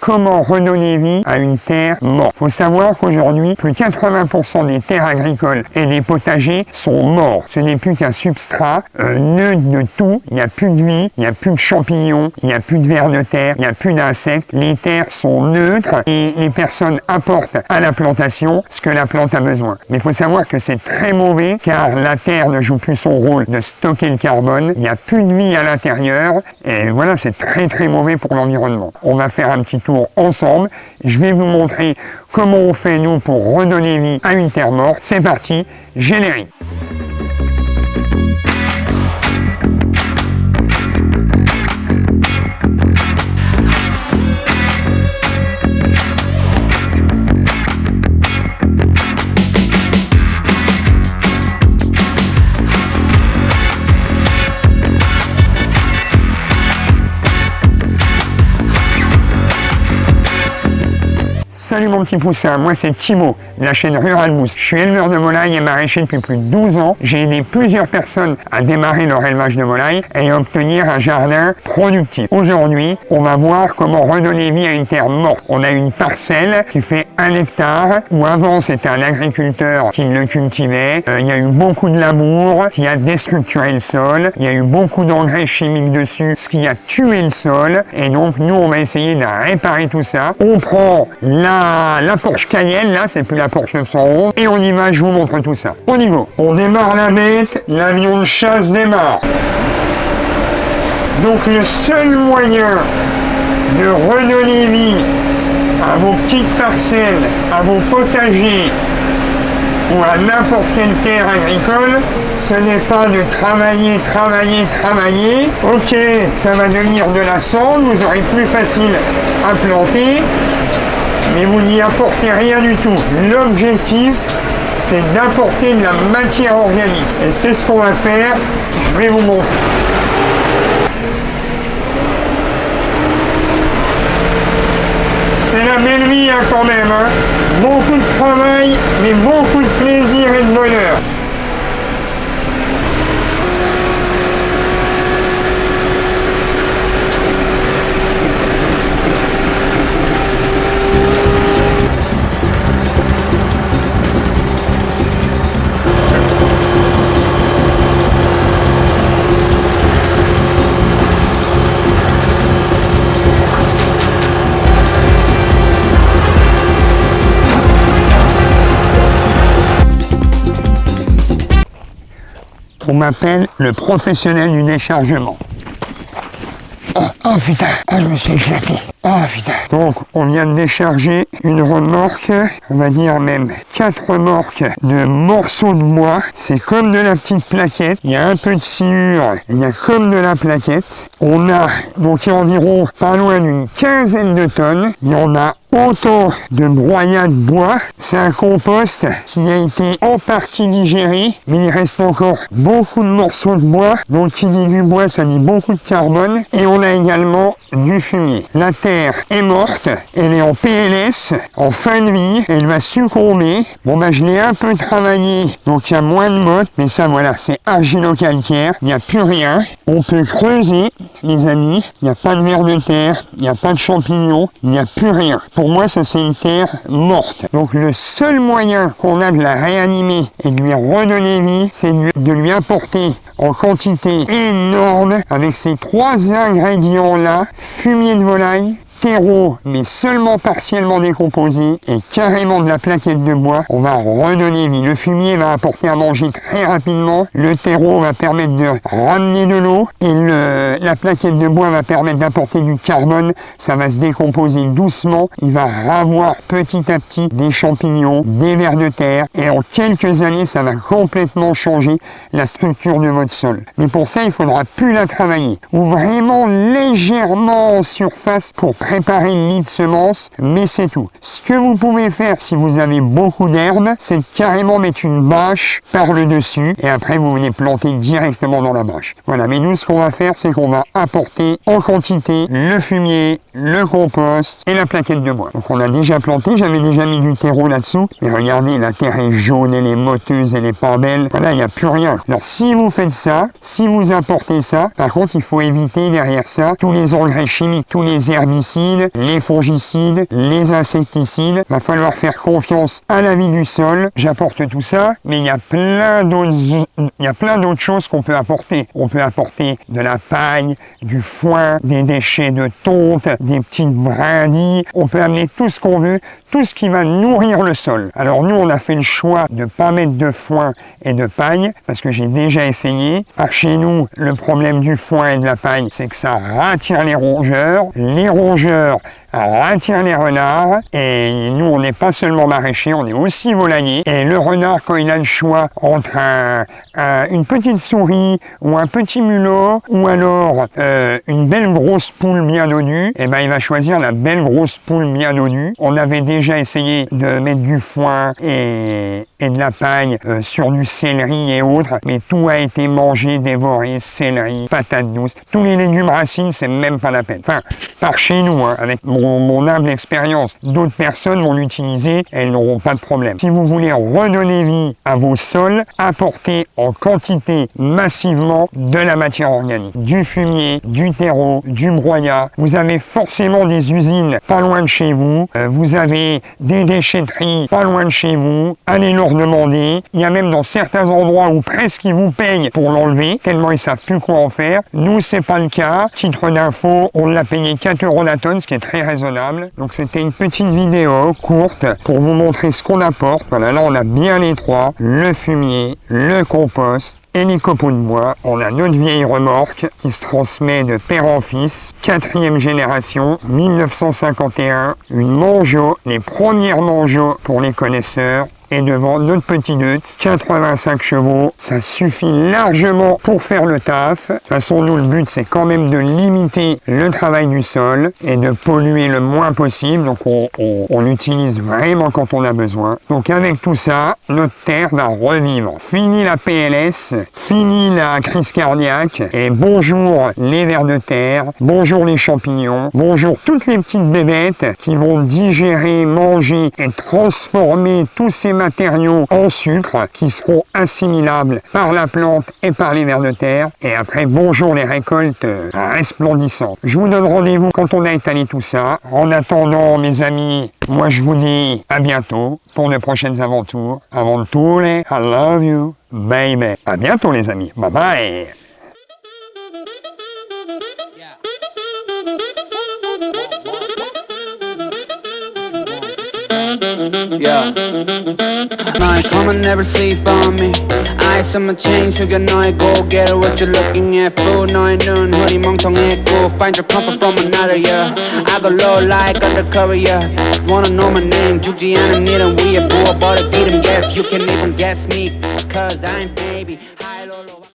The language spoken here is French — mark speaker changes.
Speaker 1: Comment redonner vie à une terre morte? Faut savoir qu'aujourd'hui, plus de 80% des terres agricoles et des potagers sont morts. Ce n'est plus qu'un substrat neutre de tout. Il n'y a plus de vie, il n'y a plus de champignons, il n'y a plus de vers de terre, il n'y a plus d'insectes. Les terres sont neutres et les personnes apportent à la plantation ce que la plante a besoin. Mais il faut savoir que c'est très mauvais car la terre ne joue plus son rôle de stocker le carbone. Il n'y a plus de vie à l'intérieur et voilà, c'est très très mauvais pour l'environnement. On va faire un petit tour ensemble. Je vais vous montrer comment on fait nous pour redonner vie à une terre morte. C'est parti, générique. Salut mon petit poussin, moi c'est Thibaut, la chaîne Rural Boost. Je suis éleveur de volailles et maraîcher depuis plus de 12 ans. J'ai aidé plusieurs personnes à démarrer leur élevage de volailles et à obtenir un jardin productif. Aujourd'hui, on va voir comment redonner vie à une terre morte. On a une parcelle qui fait 1 hectare, où avant c'était un agriculteur qui le cultivait. Il y a eu beaucoup de labour qui a déstructuré le sol. Il y a eu beaucoup d'engrais chimiques dessus, ce qui a tué le sol. Et donc nous, on va essayer de réparer tout ça. On prend la Porsche Cayenne, là, c'est plus la Porsche 911, et on y va, je vous montre tout ça. On y va. On démarre la bête, l'avion de chasse démarre. Donc le seul moyen de redonner vie à vos petites parcelles, à vos potagers, ou à n'importe quelle terre agricole, ce n'est pas de travailler. Ok, ça va devenir de la cendre, vous aurez plus facile à planter, mais vous n'y apportez rien du tout. L'objectif, c'est d'apporter de la matière organique. Et c'est ce qu'on va faire, je vais vous montrer. C'est la belle vie hein, quand même. Hein. Beaucoup de travail, mais beaucoup de plaisir et de bonheur. On m'appelle le professionnel du déchargement. Oh putain, je me suis éclaté. Oh putain. Donc on vient de décharger une remorque, on va dire même 4 remorques de morceaux de bois. C'est comme de la petite plaquette, il y a un peu de sciure, il y a comme de la plaquette. On a donc environ pas loin d'une quinzaine de tonnes, il y en a autant de broyats de bois. C'est un compost qui a été en partie digéré, mais il reste encore beaucoup de morceaux de bois. Donc qui dit du bois, ça dit beaucoup de carbone. Et on a également du fumier. La terre est morte, elle est en PLS, en fin de vie, elle va succomber. Bon ben je l'ai un peu travaillé, donc il y a moins de motte, mais ça voilà, c'est argilo-calcaire, il n'y a plus rien. On peut creuser, les amis, il n'y a pas de vers de terre, il n'y a pas de champignons, il n'y a plus rien. Pour moi, ça c'est une terre morte. Donc le seul moyen qu'on a de la réanimer et de lui redonner vie, c'est de lui apporter en quantité énorme, avec ces 3 ingrédients-là, fumier de volaille, terreau, mais seulement partiellement décomposé, et carrément de la plaquette de bois, on va redonner vie. Le fumier va apporter à manger très rapidement, le terreau va permettre de ramener de l'eau, et la plaquette de bois va permettre d'apporter du carbone, ça va se décomposer doucement, il va avoir petit à petit des champignons, des vers de terre, et en quelques années, ça va complètement changer la structure de votre sol. Mais pour ça, il faudra plus la travailler, ou vraiment légèrement en surface pour préparer le lit de semences, mais c'est tout. Ce que vous pouvez faire si vous avez beaucoup d'herbes, c'est de carrément mettre une bâche par le dessus et après vous venez planter directement dans la bâche. Voilà, mais nous ce qu'on va faire, c'est qu'on va apporter en quantité le fumier, le compost et la plaquette de bois. Donc on a déjà planté, j'avais déjà mis du terreau là-dessous, mais regardez, la terre est jaune, elle est moteuse, elle est pas belle. Voilà, il n'y a plus rien. Alors si vous faites ça, si vous apportez ça, par contre il faut éviter derrière ça tous les engrais chimiques, tous les herbicides, herbicides, les fongicides, les insecticides. Va falloir faire confiance à la vie du sol. J'apporte tout ça, mais il y a plein d'autres choses qu'on peut apporter. On peut apporter de la paille, du foin, des déchets de tonte, des petites brindilles. On peut amener tout ce qu'on veut, tout ce qui va nourrir le sol. Alors nous, on a fait le choix de ne pas mettre de foin et de paille, parce que j'ai déjà essayé. Par chez nous, le problème du foin et de la paille, c'est que ça rattire les rongeurs. Les rongeurs rattire les renards, et nous on n'est pas seulement maraîchers, on est aussi volaillers, et le renard, quand il a le choix entre une petite souris ou un petit mulot ou alors une belle grosse poule bien dodue, et ben il va choisir la belle grosse poule bien dodue. On avait déjà essayé de mettre du foin et de la paille sur du céleri et autres, mais tout a été mangé, dévoré, céleri, patates douces, tous les légumes racines, c'est même pas la peine. Enfin, par chez nous, hein, avec mon humble expérience, d'autres personnes vont l'utiliser, elles n'auront pas de problème. Si vous voulez redonner vie à vos sols, apportez en quantité massivement de la matière organique, du fumier, du terreau, du broyat. Vous avez forcément des usines pas loin de chez vous, vous avez des déchetteries pas loin de chez vous, allez leur demander. Il y a même dans certains endroits où presque ils vous payent pour l'enlever, tellement ils savent plus quoi en faire. Nous, c'est pas le cas. Titre d'info, on l'a payé 4 € la tonne, ce qui est très raisonnable. Donc c'était une petite vidéo courte pour vous montrer ce qu'on apporte. Voilà, là on a bien les trois, le fumier, le compost et les copeaux de bois. On a notre vieille remorque qui se transmet de père en fils, 4e génération, 1951, une Manjo, les premières Manjo pour les connaisseurs. Et devant notre petit Deutz, 85 chevaux, ça suffit largement pour faire le taf. De toute façon, nous, le but, c'est quand même de limiter le travail du sol et de polluer le moins possible. Donc, on l'utilise vraiment quand on a besoin. Donc, avec tout ça, notre terre va revivre. Fini la PLS, fini la crise cardiaque, et bonjour les vers de terre, bonjour les champignons, bonjour toutes les petites bébêtes qui vont digérer, manger et transformer tous ces matériaux en sucre qui seront assimilables par la plante et par les vers de terre. Et après, bonjour les récoltes resplendissantes. Je vous donne rendez-vous quand on a étalé tout ça. En attendant, mes amis, moi je vous dis à bientôt pour de prochaines aventures. Avant de tout, I love you, baby. À bientôt les amis. Bye bye.
Speaker 2: Yeah. My come and never sleep on me. Eyes on my chain, so you know I go get it. What you looking at? Food, no, I don't. Hoodie, 멍청했고. Find your comfort from another, yeah. I go low like undercover, yeah. Wanna know my name? 죽지 않은 일은 위에 부어버려. Didn't guess, you can even guess me. Cause I'm baby.